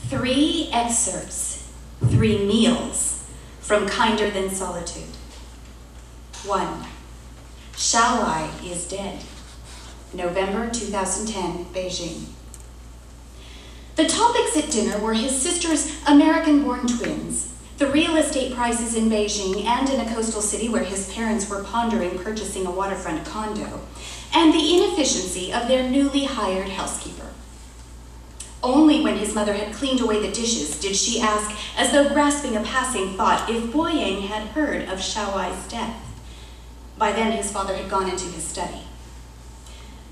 3 excerpts, 3 meals from Kinder Than Solitude. 1. Xiaowai is dead. November 2010, Beijing. The topics at dinner were his sister's American-born twins, the real estate prices in Beijing and in a coastal city where his parents were pondering purchasing a waterfront condo, and the inefficiency of their newly hired housekeeper. Only when his mother had cleaned away the dishes did she ask, as though grasping a passing thought, if Boyang had heard of Xiaowai's death. By then his father had gone into his study.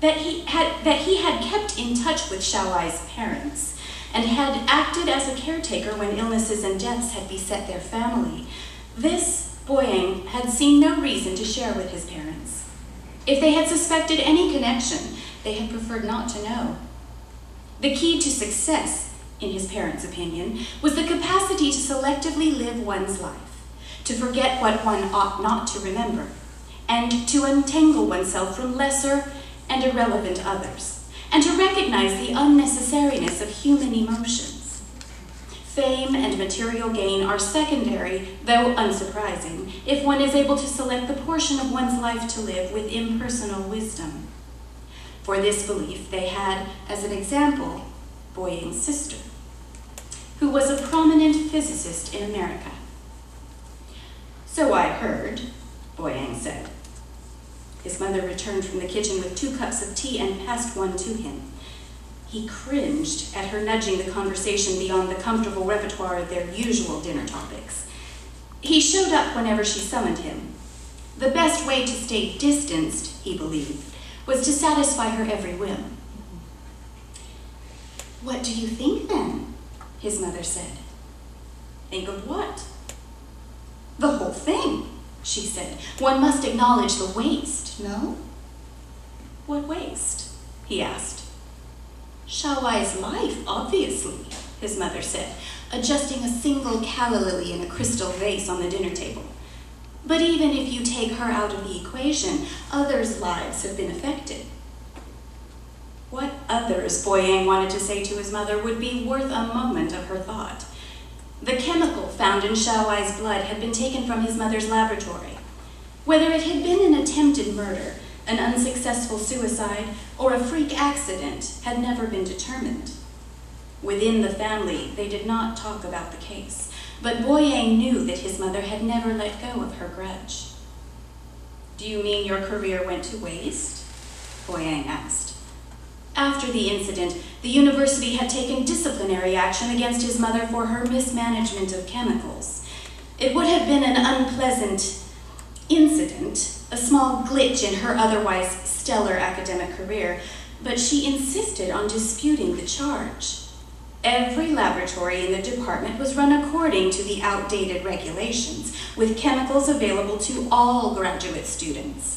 That he had kept in touch with Xiaowai's parents and had acted as a caretaker when illnesses and deaths had beset their family, this Boyang had seen no reason to share with his parents. If they had suspected any connection, they had preferred not to know. The key to success, in his parents' opinion, was the capacity to selectively live one's life, to forget what one ought not to remember, and to untangle oneself from lesser and irrelevant others, and to recognize the unnecessariness of human emotions. Fame and material gain are secondary, though unsurprising, if one is able to select the portion of one's life to live with impersonal wisdom. For this belief, they had, as an example, Boyang's sister, who was a prominent physicist in America. "So I heard," Boyang said. His mother returned from the kitchen with 2 cups of tea and passed one to him. He cringed at her nudging the conversation beyond the comfortable repertoire of their usual dinner topics. He showed up whenever she summoned him. The best way to stay distanced, he believed, was to satisfy her every whim. "What do you think, then?" his mother said. "Think of what?" "The whole thing," she said. "One must acknowledge the waste, no?" "What waste?" he asked. "Xiaowai's life, obviously," his mother said, adjusting a single calla lily in a crystal vase on the dinner table. "But even if you take her out of the equation, others' lives have been affected." What others, Boyang wanted to say to his mother, would be worth a moment of her thought. The chemical found in Xiaowai's blood had been taken from his mother's laboratory. Whether it had been an attempted murder, an unsuccessful suicide, or a freak accident had never been determined. Within the family, they did not talk about the case, but Boyang knew that his mother had never let go of her grudge. "Do you mean your career went to waste?" Boyang asked. After the incident, the university had taken disciplinary action against his mother for her mismanagement of chemicals. It would have been an unpleasant incident, a small glitch in her otherwise stellar academic career, but she insisted on disputing the charge. Every laboratory in the department was run according to the outdated regulations, with chemicals available to all graduate students.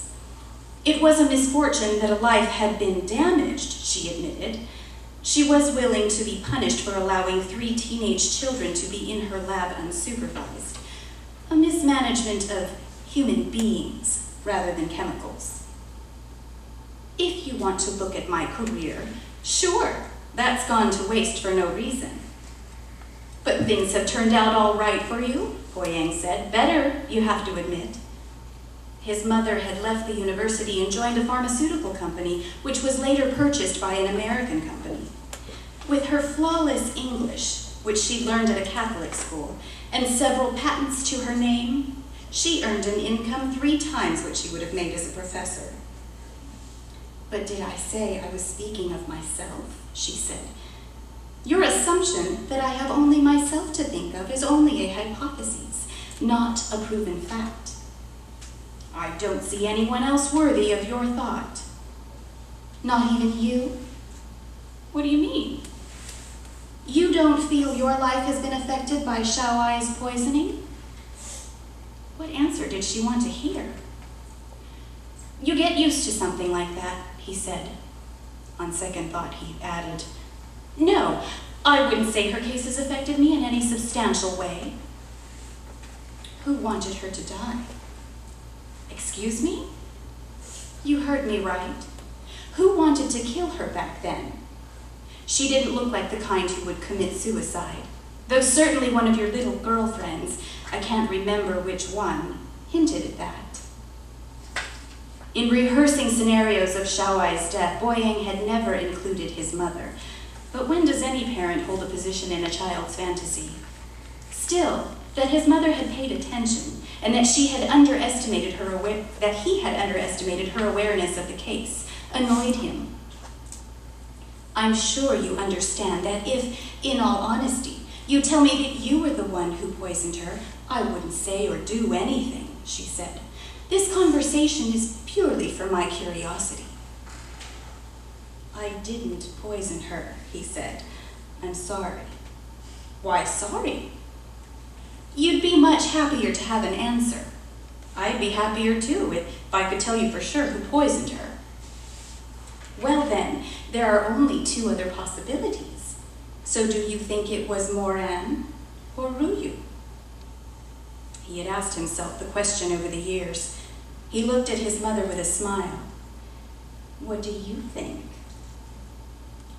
It was a misfortune that a life had been damaged, she admitted. She was willing to be punished for allowing 3 teenage children to be in her lab unsupervised. A mismanagement of human beings rather than chemicals. "If you want to look at my career, sure, that's gone to waste for no reason." "But things have turned out all right for you," Boyang said. "Better, you have to admit." His mother had left the university and joined a pharmaceutical company, which was later purchased by an American company. With her flawless English, which she learned at a Catholic school, and several patents to her name, she earned an income 3 times what she would have made as a professor. "But did I say I was speaking of myself?" she said. "Your assumption that I have only myself to think of is only a hypothesis, not a proven fact. I don't see anyone else worthy of your thought." "Not even you?" "What do you mean?" "You don't feel your life has been affected by Xiaowai's poisoning?" What answer did she want to hear? "You get used to something like that," he said. On second thought, he added, "No, I wouldn't say her case has affected me in any substantial way." "Who wanted her to die?" "Excuse me?" "You heard me right. Who wanted to kill her back then?" She didn't look like the kind who would commit suicide, though certainly one of your little girlfriends, I can't remember which one, hinted at that. In rehearsing scenarios of Xiaoai's death, Boyang had never included his mother. But when does any parent hold a position in a child's fantasy? Still, that his mother had paid attention, and that he had underestimated her awareness of the case, annoyed him. I'm sure you understand that if, in all honesty, you tell me that you were the one who poisoned her, I wouldn't say or do anything, she said. This conversation is purely for my curiosity. I didn't poison her, he said. I'm sorry. Why sorry? You'd be much happier to have an answer. I'd be happier too if I could tell you for sure who poisoned her. Well then, there are only two other possibilities. So do you think it was Moran or Ruyu? He had asked himself the question over the years. He looked at his mother with a smile. What do you think?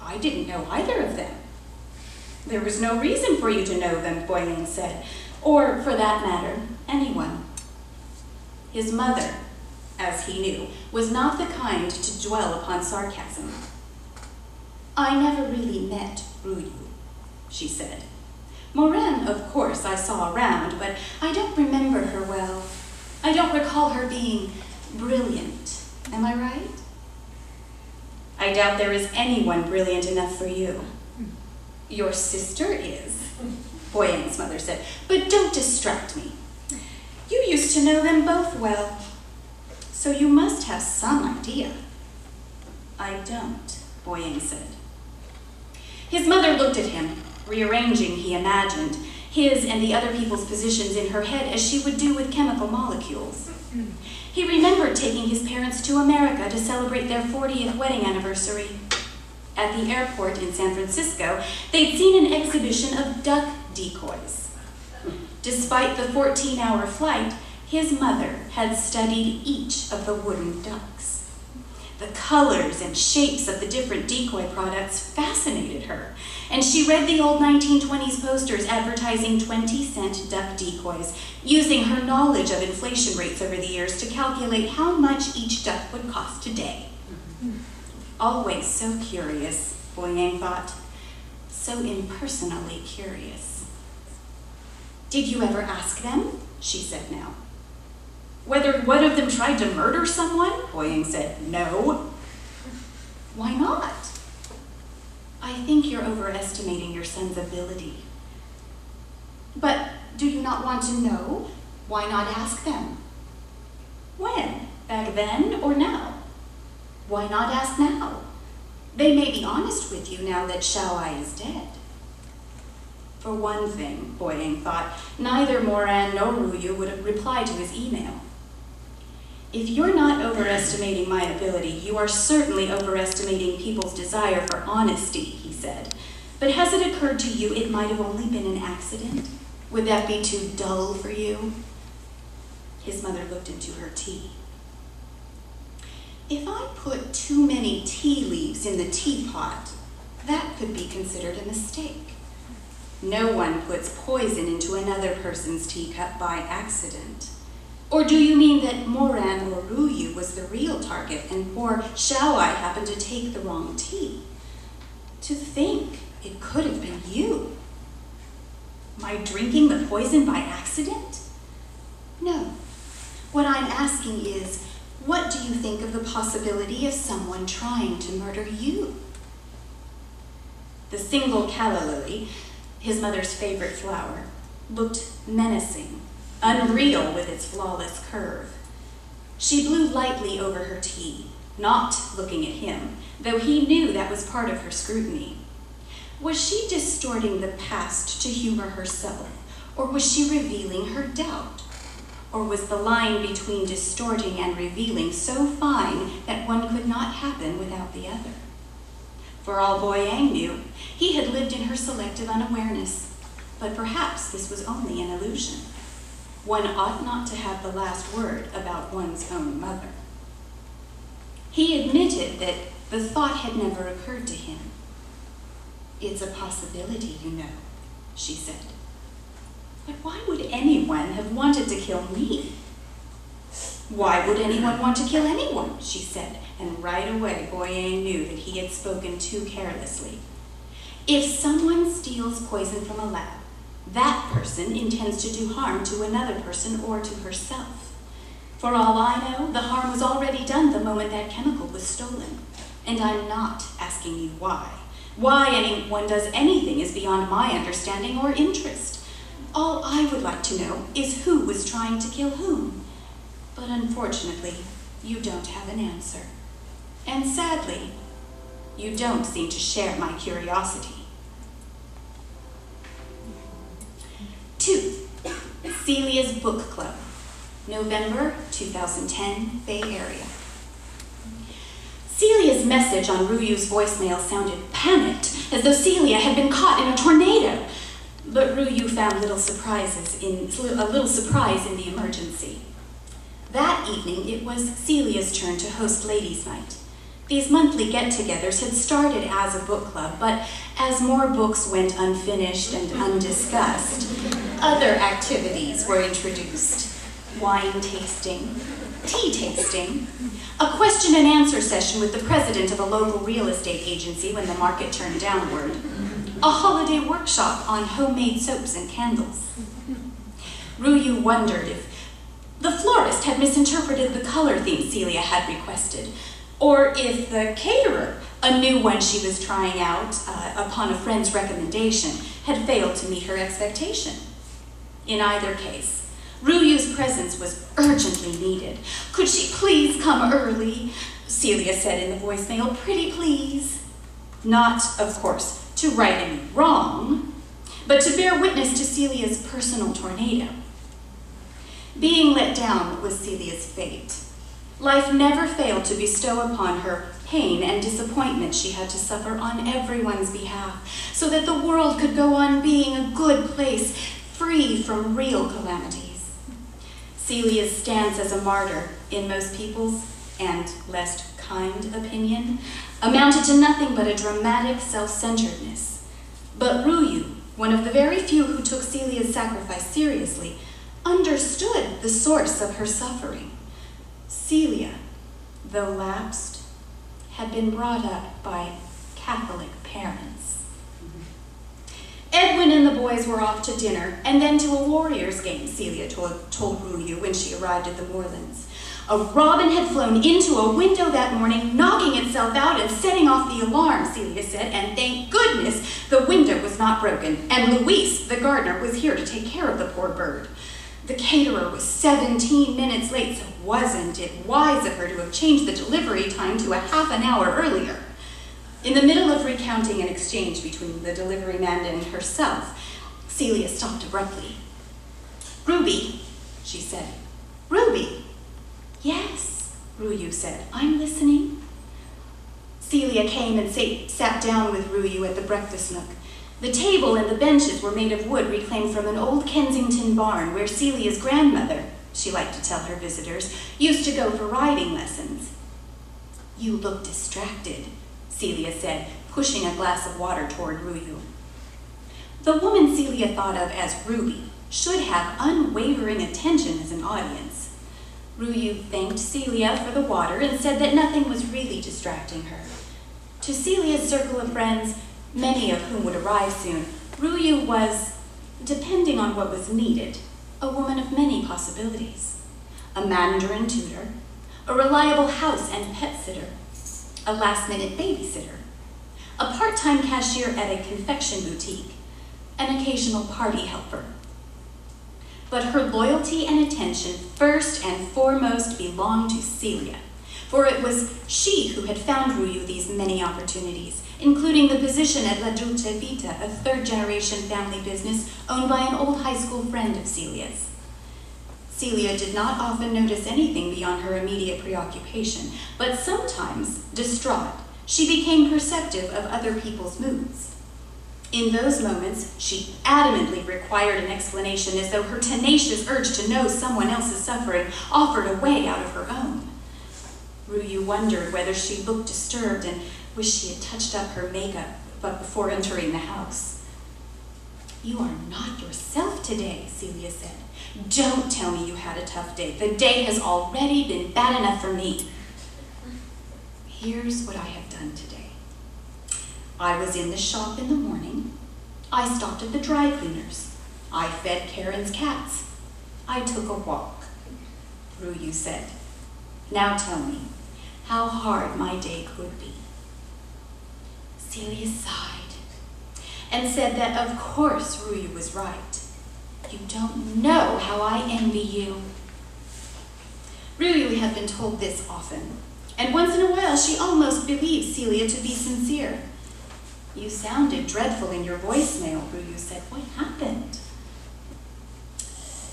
I didn't know either of them. There was no reason for you to know them, Boyang said, or, for that matter, anyone. His mother, as he knew, was not the kind to dwell upon sarcasm. I never really met Ruyu, she said. Moran, of course, I saw around, but I don't remember her well. I don't recall her being brilliant. Am I right? I doubt there is anyone brilliant enough for you. Your sister is, Boyang's mother said, but don't distract me. You used to know them both well, so you must have some idea. I don't, Boyang said. His mother looked at him, rearranging, he imagined, his and the other people's positions in her head as she would do with chemical molecules. He remembered taking his parents to America to celebrate their 40th wedding anniversary. At the airport in San Francisco, they'd seen an exhibition of duck decoys. Despite the 14-hour flight, his mother had studied each of the wooden ducks. The colors and shapes of the different decoy products fascinated her, and she read the old 1920s posters advertising 20-cent duck decoys, using her knowledge of inflation rates over the years to calculate how much each duck would cost today. Always so curious, Boyang thought, so impersonally curious. Did you ever ask them? She said now. Whether one of them tried to murder someone? Boyang said, no. Why not? I think you're overestimating your son's ability. But do you not want to know? Why not ask them? When? Back then or now? Why not ask now? They may be honest with you now that Xiaoai is dead. For one thing, Boyang thought, neither Moran nor Ruyu would have replied to his email. If you're not overestimating my ability, you are certainly overestimating people's desire for honesty, he said. But has it occurred to you it might have only been an accident? Would that be too dull for you? His mother looked into her tea. If I put too many tea leaves in the teapot, that could be considered a mistake. No one puts poison into another person's teacup by accident. Or do you mean that Moran or Ruyu was the real target and poor Xiaoai happened to take the wrong tea? To think it could have been you. My drinking the poison by accident? No. What I'm asking is, what do you think of the possibility of someone trying to murder you? The single calla lily, his mother's favorite flower, looked menacing, unreal with its flawless curve. She blew lightly over her tea, not looking at him, though he knew that was part of her scrutiny. Was she distorting the past to humor herself, or was she revealing her doubt? Or was the line between distorting and revealing so fine that one could not happen without the other? For all Boyang knew, he had lived in her selective unawareness, but perhaps this was only an illusion. One ought not to have the last word about one's own mother. He admitted that the thought had never occurred to him. It's a possibility, you know, she said. But why would anyone have wanted to kill me? Why would anyone want to kill anyone, she said, and right away Boyang knew that he had spoken too carelessly. If someone steals poison from a lab, that person intends to do harm to another person or to herself. For all I know, the harm was already done the moment that chemical was stolen. And I'm not asking you why. Why anyone does anything is beyond my understanding or interest. All I would like to know is who was trying to kill whom. But unfortunately, you don't have an answer. And sadly, you don't seem to share my curiosity. 2. Celia's Book Club, November 2010, Bay Area. Celia's message on Ruyu's voicemail sounded panicked, as though Celia had been caught in a tornado. But Ruyu found a little surprise in the emergency. That evening, it was Celia's turn to host Ladies' Night. These monthly get-togethers had started as a book club, but as more books went unfinished and undiscussed, other activities were introduced. Wine tasting, tea tasting, a question and answer session with the president of a local real estate agency when the market turned downward, a holiday workshop on homemade soaps and candles. Ruyu wondered if the florist had misinterpreted the color theme Celia had requested, or if the caterer, a new one she was trying out upon a friend's recommendation, had failed to meet her expectation. In either case, Ruyu's presence was urgently needed. Could she please come early? Celia said in the voicemail, pretty please. Not, of course, to right any wrong, but to bear witness to Celia's personal tornado. Being let down was Celia's fate. Life never failed to bestow upon her pain and disappointment she had to suffer on everyone's behalf, so that the world could go on being a good place, free from real calamities. Celia's stance as a martyr, in most people's and less kind opinion, amounted to nothing but a dramatic self-centeredness. But Ruyu, one of the very few who took Celia's sacrifice seriously, understood the source of her suffering. Celia, though lapsed, had been brought up by Catholic parents. Edwin and the boys were off to dinner and then to a Warriors game, Celia told Ruyu when she arrived at the moorlands. A robin had flown into a window that morning, knocking itself out and setting off the alarm, Celia said, and thank goodness the window was not broken, and Luis, the gardener, was here to take care of the poor bird. The caterer was 17 minutes late, so wasn't it wise of her to have changed the delivery time to a half an hour earlier? In the middle of recounting an exchange between the delivery man and herself, Celia stopped abruptly. Ruby, she said. Ruby. Yes, Ruyu said. I'm listening. Celia came and sat down with Ruyu at the breakfast nook. The table and the benches were made of wood reclaimed from an old Kensington barn where Celia's grandmother, she liked to tell her visitors, used to go for riding lessons. You look distracted, Celia said, pushing a glass of water toward Ruyu. The woman Celia thought of as Ruby should have unwavering attention as an audience. Ruyu thanked Celia for the water and said that nothing was really distracting her. To Celia's circle of friends, many of whom would arrive soon, Ruyu was, depending on what was needed, a woman of many possibilities. A Mandarin tutor, a reliable house and pet sitter, a last-minute babysitter, a part-time cashier at a confection boutique, an occasional party helper. But her loyalty and attention first and foremost belonged to Celia, for it was she who had found Ruyu these many opportunities, including the position at La Dulce Vita, a third-generation family business owned by an old high school friend of Celia's. Celia did not often notice anything beyond her immediate preoccupation, but sometimes, distraught, she became perceptive of other people's moods. In those moments, she adamantly required an explanation, as though her tenacious urge to know someone else's suffering offered a way out of her own. Ruyu wondered whether she looked disturbed and wished she had touched up her makeup but before entering the house. "You are not yourself today," Celia said. "Don't tell me you had a tough day. The day has already been bad enough for me." "Here's what I have done today. I was in the shop in the morning. I stopped at the dry cleaners. I fed Karen's cats. I took a walk," Ruyu said. "Now tell me how hard my day could be." Celia sighed and said that of course Ruyu was right. "You don't know how I envy you." Ruyu had been told this often, and once in a while she almost believed Celia to be sincere. "You sounded dreadful in your voicemail," Ruyu said. "What happened?"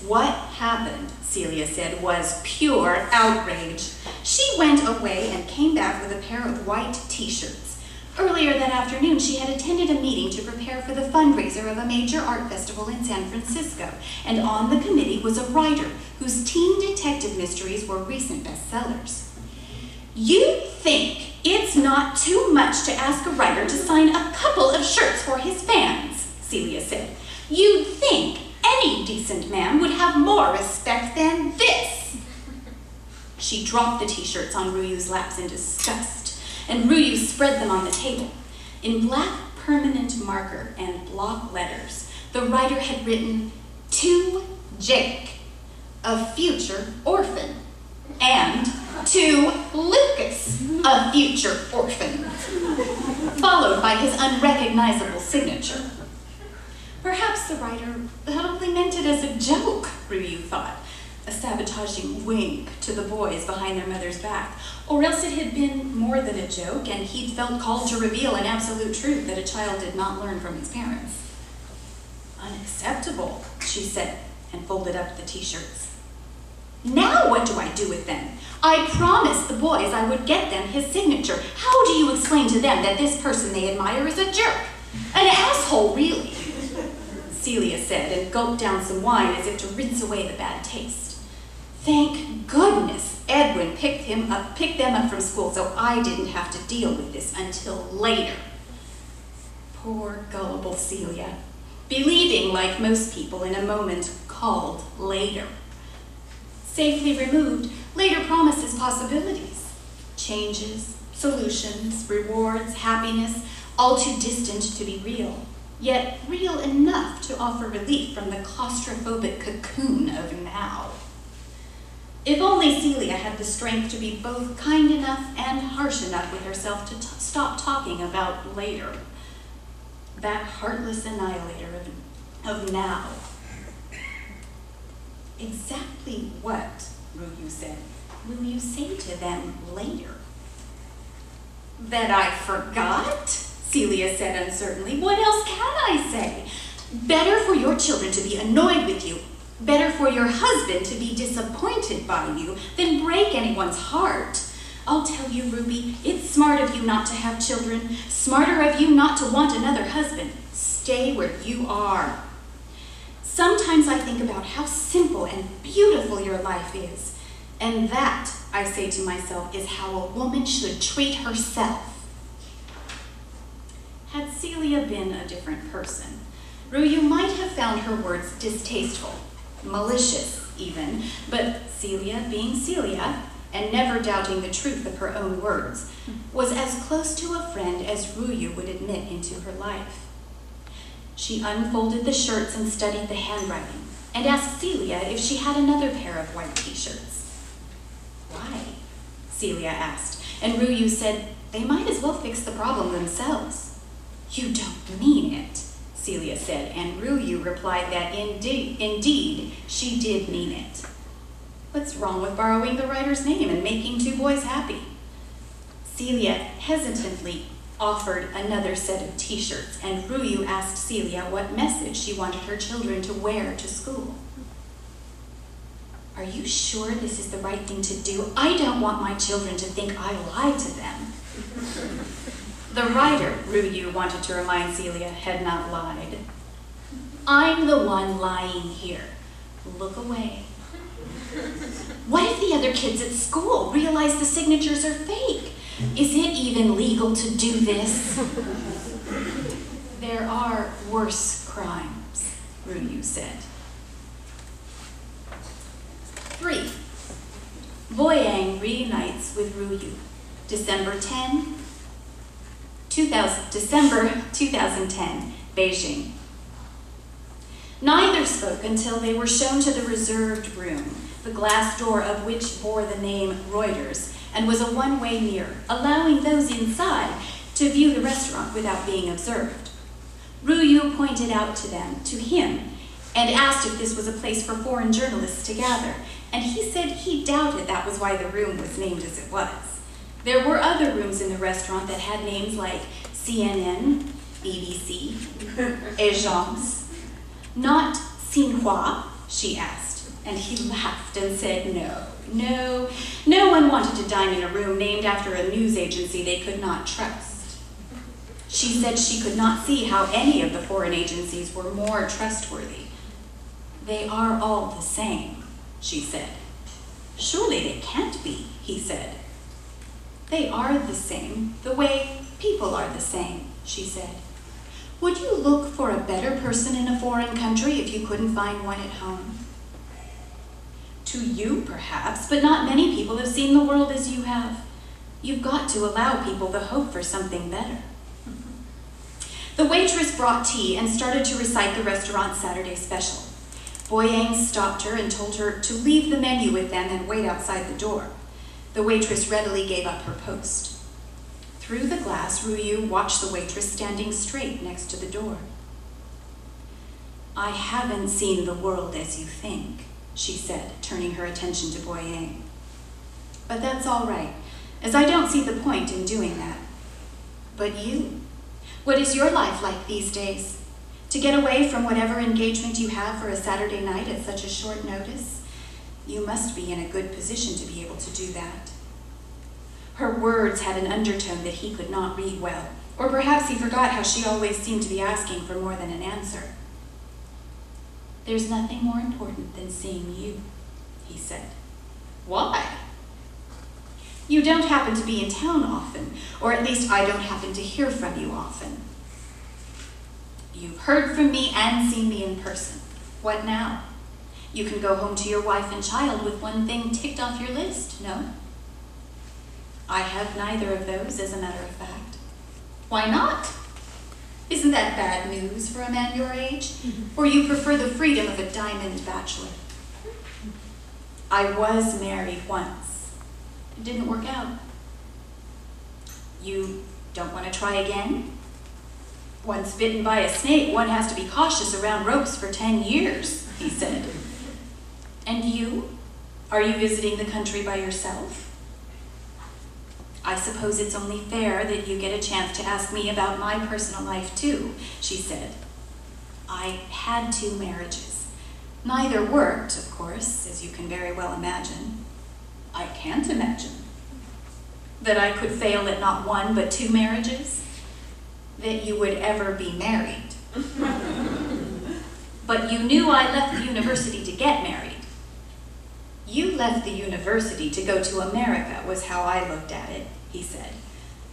"What happened," Celia said, "was pure outrage." She went away and came back with a pair of white t-shirts. Earlier that afternoon, she had attended a meeting to prepare for the fundraiser of a major art festival in San Francisco, and on the committee was a writer whose teen detective mysteries were recent bestsellers. "You think it's not too much to ask a writer to sign a couple of shirts for his fans," Celia said. "You'd think any decent man would have more respect than this." She dropped the t-shirts on Ruyu's laps in disgust, and Ruyu spread them on the table. In black permanent marker and block letters, the writer had written, "To Jake, a future orphan," and "To Lucas, a future orphan," followed by his unrecognizable signature. Perhaps the writer had only meant it as a joke, Ruyu thought, a sabotaging wink to the boys behind their mother's back, or else it had been more than a joke and he'd felt called to reveal an absolute truth that a child did not learn from his parents. "Unacceptable," she said, and folded up the t-shirts. "Now what do I do with them? I promised the boys I would get them his signature. How do you explain to them that this person they admire is a jerk? An asshole, really?" Celia said, and gulped down some wine as if to rinse away the bad taste. "Thank goodness Edwin picked them up from school so I didn't have to deal with this until later." Poor gullible Celia, believing like most people in a moment called later. Safely removed, later promises possibilities, changes, solutions, rewards, happiness, all too distant to be real, yet real enough to offer relief from the claustrophobic cocoon of now. If only Celia had the strength to be both kind enough and harsh enough with herself to stop talking about later. That heartless annihilator of now. "Exactly what," Ruyu said, "will you say to them later?" "That I forgot?" Celia said uncertainly. "What else can I say? Better for your children to be annoyed with you, better for your husband to be disappointed by you than break anyone's heart. I'll tell you, Ruby, it's smart of you not to have children, smarter of you not to want another husband. Stay where you are. Sometimes I think about how simple and beautiful your life is, and that, I say to myself, is how a woman should treat herself." Had Celia been a different person, Ruyu might have found her words distasteful, malicious even, but Celia, being Celia, and never doubting the truth of her own words, was as close to a friend as Ruyu would admit into her life. She unfolded the shirts and studied the handwriting, and asked Celia if she had another pair of white t-shirts. "Why?" Celia asked, and Ruyu said they might as well fix the problem themselves. "You don't mean it," Celia said, and Ruyu replied that indeed she did mean it. What's wrong with borrowing the writer's name and making two boys happy? Celia hesitantly offered another set of t-shirts, and Ruyu asked Celia what message she wanted her children to wear to school. "Are you sure this is the right thing to do? I don't want my children to think I lied to them." The writer, Ruyu wanted to remind Celia, had not lied. "I'm the one lying here. Look away." "What if the other kids at school realize the signatures are fake? Is it even legal to do this?" There are worse crimes, Ruyu said. 3. Boyang reunites with Ruyu, December 2010, Beijing. Neither spoke until they were shown to the reserved room, the glass door of which bore the name Reuters and was a one-way mirror, allowing those inside to view the restaurant without being observed. Ruyu pointed out to him, and asked if this was a place for foreign journalists to gather, and he said he doubted that was why the room was named as it was. There were other rooms in the restaurant that had names like CNN, BBC, Agence. Not Xinhua, she asked, and he laughed and said no one wanted to dine in a room named after a news agency they could not trust. She said she could not see how any of the foreign agencies were more trustworthy. They are all the same, she said. Surely they can't be, he said. They are the same, the way people are the same, she said. Would you look for a better person in a foreign country if you couldn't find one at home? To you, perhaps, but not many people have seen the world as you have. You've got to allow people the hope for something better. The waitress brought tea and started to recite the restaurant's Saturday special. Boyang stopped her and told her to leave the menu with them and wait outside the door. The waitress readily gave up her post. Through the glass, Ruyu watched the waitress standing straight next to the door. I haven't seen the world as you think, she said, turning her attention to Boyang. But that's all right, as I don't see the point in doing that. But you, what is your life like these days? To get away from whatever engagement you have for a Saturday night at such a short notice? You must be in a good position to be able to do that. Her words had an undertone that he could not read well, or perhaps he forgot how she always seemed to be asking for more than an answer. There's nothing more important than seeing you, he said. Why? You don't happen to be in town often, or at least I don't happen to hear from you often. You've heard from me and seen me in person. What now? You can go home to your wife and child with one thing ticked off your list, no? I have neither of those, as a matter of fact. Why not? Isn't that bad news for a man your age? Or you prefer the freedom of a diamond bachelor? I was married once. It didn't work out. You don't want to try again? Once bitten by a snake, one has to be cautious around ropes for 10 years, he said. And you? Are you visiting the country by yourself? I suppose it's only fair that you get a chance to ask me about my personal life too, she said. I had 2 marriages. Neither worked, of course, as you can very well imagine. I can't imagine. That I could fail at not 1 but 2 marriages? That you would ever be married. But you knew I left the university to get married. You left the university to go to America, was how I looked at it, he said.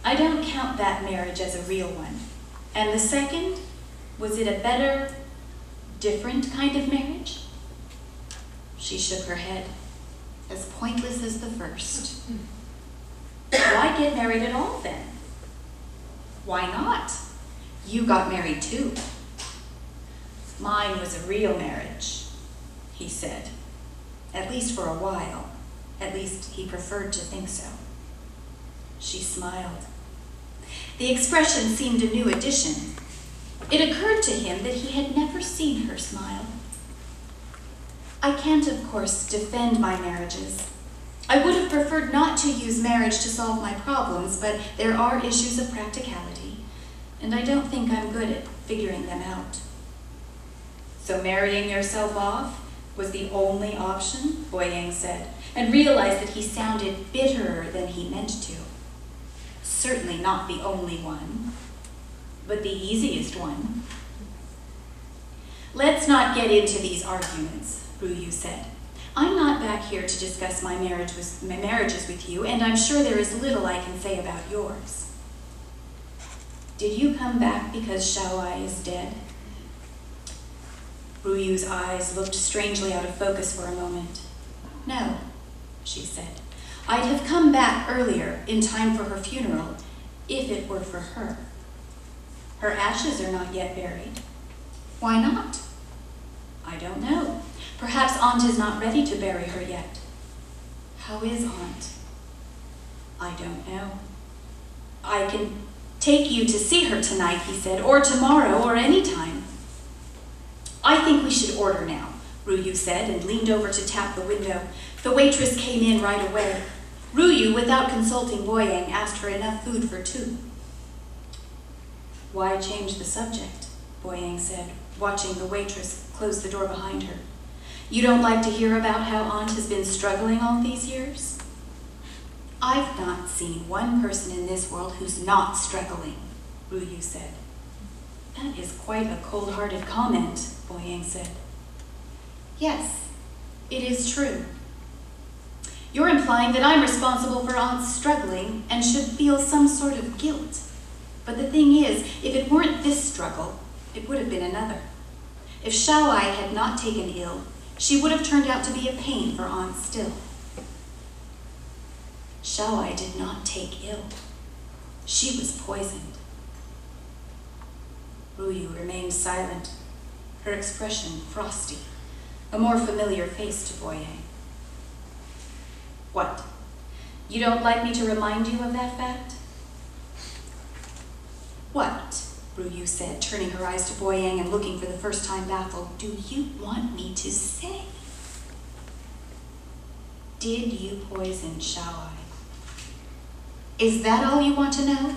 I don't count that marriage as a real one. And the second, was it a better, different kind of marriage? She shook her head, as pointless as the first. Why get married at all then? Why not? You got married too. Mine was a real marriage, he said. At least for a while. At least he preferred to think so. She smiled. The expression seemed a new addition. It occurred to him that he had never seen her smile. I can't, of course, defend my marriages. I would have preferred not to use marriage to solve my problems, but there are issues of practicality, and I don't think I'm good at figuring them out. So marrying yourself off was the only option, Boyang said, and realized that he sounded bitterer than he meant to. Certainly not the only one, but the easiest one. Let's not get into these arguments, Ruyu said. I'm not back here to discuss my marriages with you, and I'm sure there is little I can say about yours. Did you come back because Xiaowai is dead? Ruyu's eyes looked strangely out of focus for a moment. No, she said. I'd have come back earlier, in time for her funeral, if it were for her. Her ashes are not yet buried. Why not? I don't know. Perhaps Aunt is not ready to bury her yet. How is Aunt? I don't know. I can take you to see her tonight, he said, or tomorrow, or any time. I think we should order now, Ruyu said, and leaned over to tap the window. The waitress came in right away. Ruyu, without consulting Boyang, asked for enough food for two. Why change the subject? Boyang said, watching the waitress close the door behind her. You don't like to hear about how Aunt has been struggling all these years? I've not seen one person in this world who's not struggling, Ruyu said. That is quite a cold-hearted comment, Boyang said. Yes, it is true. You're implying that I'm responsible for Aunt's struggling and should feel some sort of guilt. But the thing is, if it weren't this struggle, it would have been another. If Xiaowai had not taken ill, she would have turned out to be a pain for Aunt still. Xiaowai did not take ill. She was poisoned. Ruyu remained silent, her expression frosty, a more familiar face to Boyang. What? You don't like me to remind you of that fact? What? Ruyu said, turning her eyes to Boyang and looking for the first time baffled. Do you want me to say? Did you poison Xiaowai? Is that all you want to know?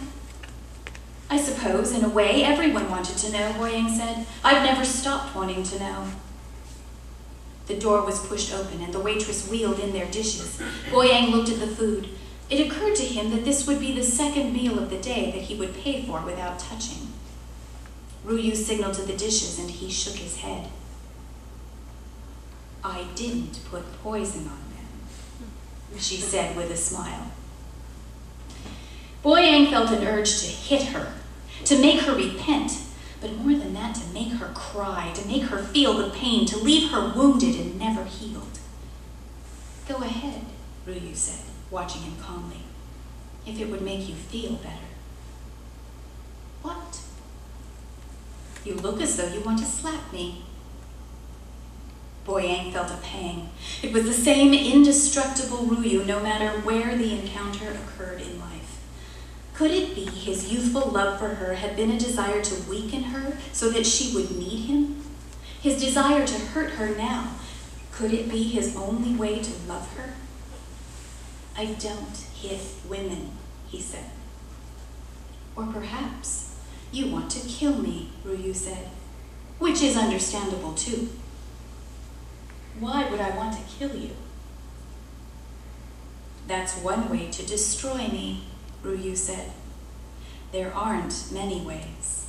I suppose, in a way, everyone wanted to know, Boyang said. I've never stopped wanting to know. The door was pushed open and the waitress wheeled in their dishes. Boyang looked at the food. It occurred to him that this would be the second meal of the day that he would pay for without touching. Ruyu signaled to the dishes and he shook his head. I didn't put poison on them, she said with a smile. Boyang felt an urge to hit her, to make her repent, but more than that, to make her cry, to make her feel the pain, to leave her wounded and never healed. Go ahead, Ruyu said, watching him calmly, if it would make you feel better. What? You look as though you want to slap me. Boyang felt a pang. It was the same indestructible Ruyu no matter where the encounter occurred in life. Could it be his youthful love for her had been a desire to weaken her so that she would need him? His desire to hurt her now, could it be his only way to love her? I don't hit women, he said. Or perhaps you want to kill me, Ruyu said, which is understandable too. Why would I want to kill you? That's one way to destroy me, Ruyu said. There aren't many ways.